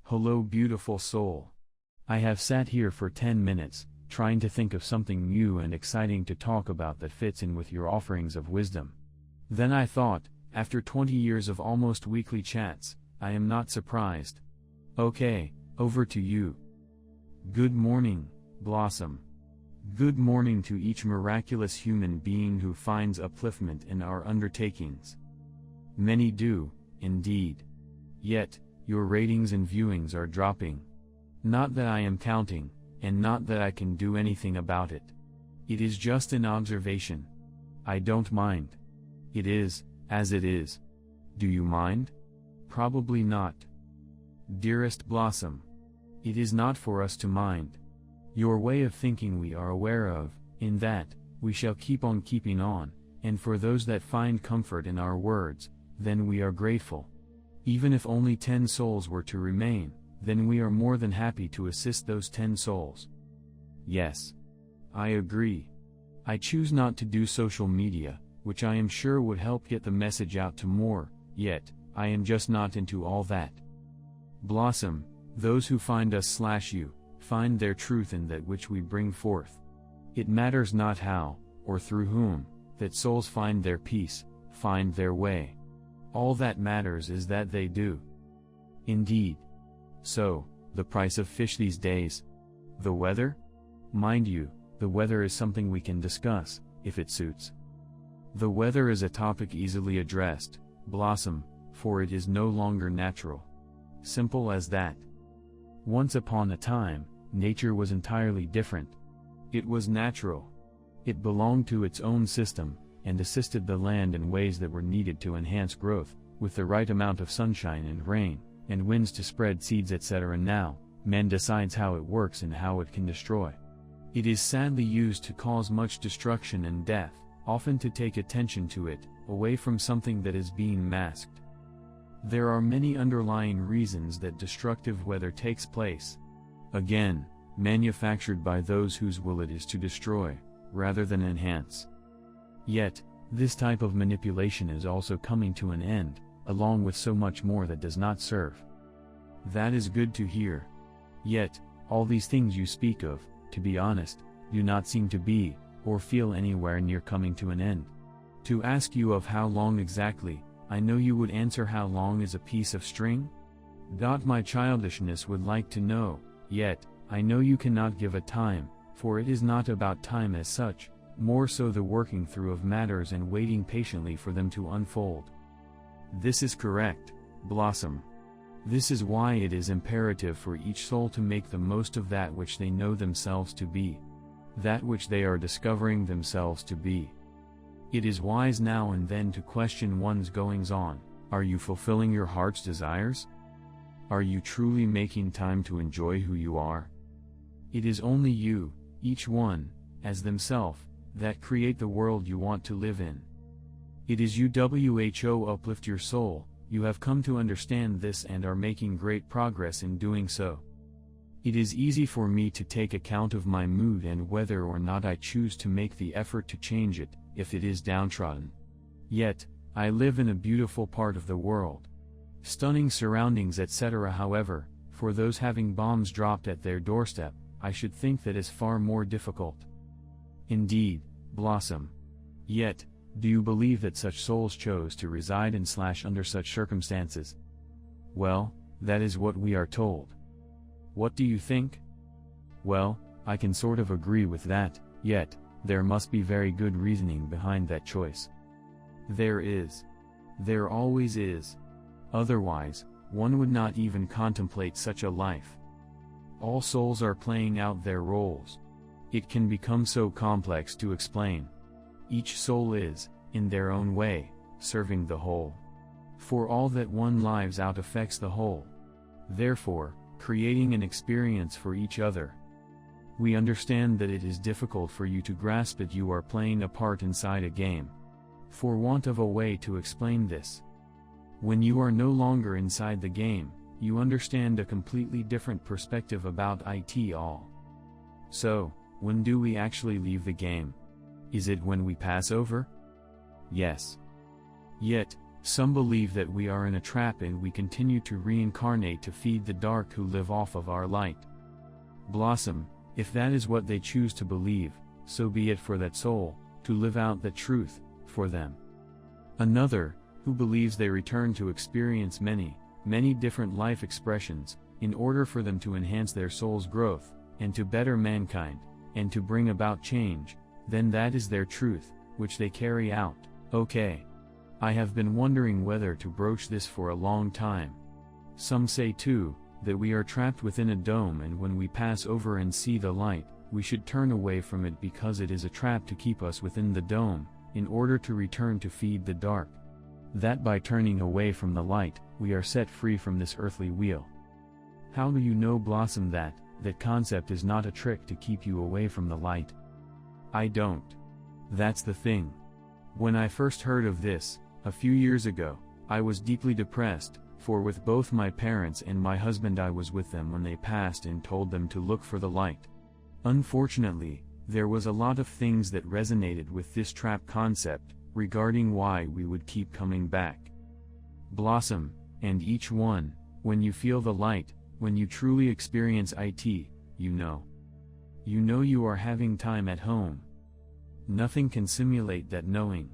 Hello beautiful soul. I have sat here for 10 minutes, trying to think of something new and exciting to talk about that fits in with your offerings of wisdom. Then I thought, after 20 years of almost weekly chats, I am not surprised. Okay, over to you. Good morning, Blossom. Good morning to each miraculous human being who finds upliftment in our undertakings. Many do, indeed. Yet, your ratings and viewings are dropping. Not that I am counting, and not that I can do anything about it. It is just an observation. I don't mind. It is, as it is. Do you mind? Probably not. Dearest Blossom, it is not for us to mind. Your way of thinking we are aware of, in that, we shall keep on keeping on, and for those that find comfort in our words, then we are grateful. Even if only 10 souls were to remain, then we are more than happy to assist those 10 souls. Yes. I agree. I choose not to do social media, which I am sure would help get the message out to more, yet, I am just not into all that. Blossom, those who find us/you, find their truth in that which we bring forth. It matters not how, or through whom, that souls find their peace, find their way. All that matters is that they do. Indeed. So, the price of fish these days? The weather? Mind you, the weather is something we can discuss, if it suits. The weather is a topic easily addressed, Blossom, for it is no longer natural. Simple as that. Once upon a time, nature was entirely different. It was natural. It belonged to its own system, and assisted the land in ways that were needed to enhance growth, with the right amount of sunshine and rain, and winds to spread seeds etc. Now, man decides how it works and how it can destroy. It is sadly used to cause much destruction and death, often to take attention to it, away from something that is being masked. There are many underlying reasons that destructive weather takes place. Again, manufactured by those whose will it is to destroy, rather than enhance. Yet, this type of manipulation is also coming to an end, along with so much more that does not serve. That is good to hear. Yet, all these things you speak of, to be honest, do not seem to be, or feel anywhere near coming to an end. To ask you of how long exactly, I know you would answer how long is a piece of string? My childishness would like to know, yet, I know you cannot give a time, for it is not about time as such, more so the working through of matters and waiting patiently for them to unfold. This is correct, Blossom. This is why it is imperative for each soul to make the most of that which they know themselves to be. That which they are discovering themselves to be. It is wise now and then to question one's goings-on. Are you fulfilling your heart's desires? Are you truly making time to enjoy who you are? It is only you, each one, as themselves, that create the world you want to live in. It is you who uplift your soul. You have come to understand this and are making great progress in doing so. It is easy for me to take account of my mood and whether or not I choose to make the effort to change it, if it is downtrodden. Yet, I live in a beautiful part of the world. Stunning surroundings etc. However, for those having bombs dropped at their doorstep, I should think that is far more difficult. Indeed, Blossom. Yet, do you believe that such souls chose to reside in/under such circumstances? Well, that is what we are told. What do you think? Well, I can sort of agree with that, yet, there must be very good reasoning behind that choice. There is. There always is. Otherwise, one would not even contemplate such a life. All souls are playing out their roles. It can become so complex to explain. Each soul is, in their own way, serving the whole. For all that one lives out affects the whole. Therefore, creating an experience for each other. We understand that it is difficult for you to grasp that you are playing a part inside a game. For want of a way to explain this. When you are no longer inside the game, you understand a completely different perspective about it all. So, when do we actually leave the game? Is it when we pass over? Yes. Yet, Some believe that we are in a trap and we continue to reincarnate to feed the dark who live off of our light. Blossom, if that is what they choose to believe, so be it for that soul, to live out the truth, for them. Another, who believes they return to experience many, many different life expressions, in order for them to enhance their soul's growth, and to better mankind, and to bring about change, then that is their truth, which they carry out. Okay. I have been wondering whether to broach this for a long time. Some say too, that we are trapped within a dome, and when we pass over and see the light, we should turn away from it because it is a trap to keep us within the dome, in order to return to feed the dark. That by turning away from the light, we are set free from this earthly wheel. How do you know, Blossom, that concept is not a trick to keep you away from the light? I don't. That's the thing. When I first heard of this, a few years ago, I was deeply depressed, for with both my parents and my husband I was with them when they passed and told them to look for the light. Unfortunately, there was a lot of things that resonated with this trap concept, regarding why we would keep coming back. Blossom, and each one, when you feel the light, when you truly experience it, you know. You know you are having time at home. Nothing can simulate that knowing.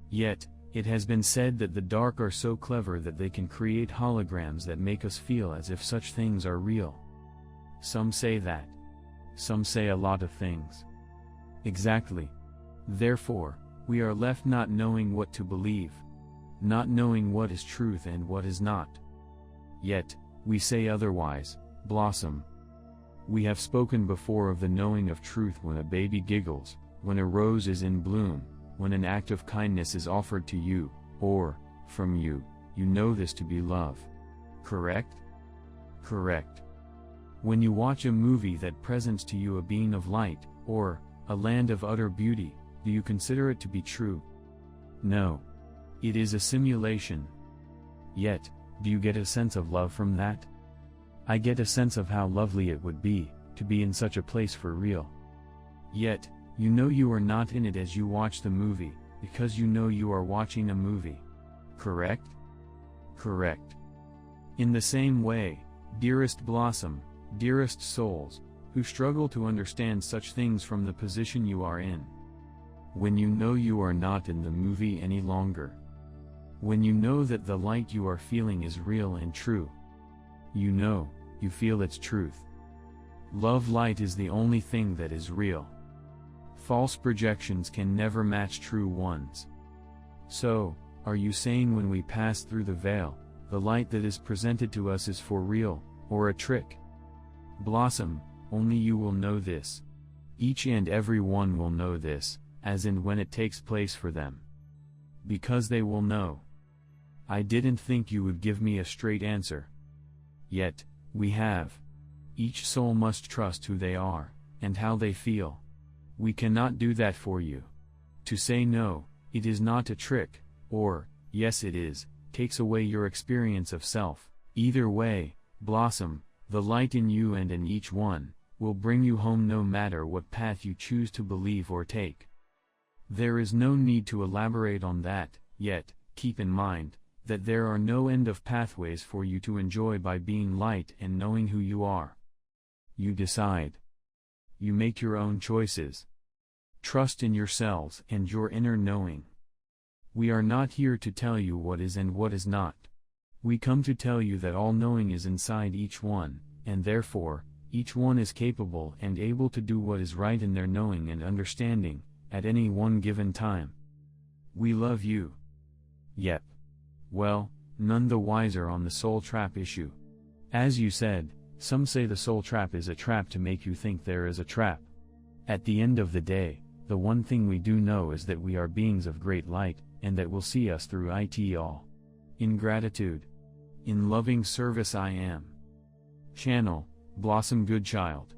Yet, it has been said that the dark are so clever that they can create holograms that make us feel as if such things are real. Some say that. Some say a lot of things. Exactly. Therefore, we are left not knowing what to believe. Not knowing what is truth and what is not. Yet, we say otherwise, Blossom. We have spoken before of the knowing of truth when a baby giggles, when a rose is in bloom, when an act of kindness is offered to you, or, from you, you know this to be love. Correct? Correct. When you watch a movie that presents to you a being of light, or, a land of utter beauty, do you consider it to be true? No. It is a simulation. Yet, do you get a sense of love from that? I get a sense of how lovely it would be, to be in such a place for real. Yet, you know you are not in it as you watch the movie, because you know you are watching a movie. Correct? Correct. In the same way, dearest Blossom, dearest souls, who struggle to understand such things from the position you are in. When you know you are not in the movie any longer. When you know that the light you are feeling is real and true. You know, you feel its truth. Love light is the only thing that is real. False projections can never match true ones. So, are you saying when we pass through the veil, the light that is presented to us is for real, or a trick? Blossom, only you will know this. Each and every one will know this, as in when it takes place for them. Because they will know. I didn't think you would give me a straight answer. Yet, we have. Each soul must trust who they are, and how they feel. We cannot do that for you. To say no, it is not a trick, or, yes it is, takes away your experience of self. Either way, Blossom, the light in you and in each one, will bring you home no matter what path you choose to believe or take. There is no need to elaborate on that, yet, keep in mind, that there are no end of pathways for you to enjoy by being light and knowing who you are. You decide. You make your own choices. Trust in yourselves and your inner knowing. We are not here to tell you what is and what is not. We come to tell you that all knowing is inside each one, and therefore, each one is capable and able to do what is right in their knowing and understanding, at any one given time. We love you. Yep. Well, none the wiser on the soul trap issue. As you said, some say the soul trap is a trap to make you think there is a trap. At the end of the day, the one thing we do know is that we are beings of great light, and that will see us through it all. In gratitude. In loving service I am. Channel, Blossom Good Child.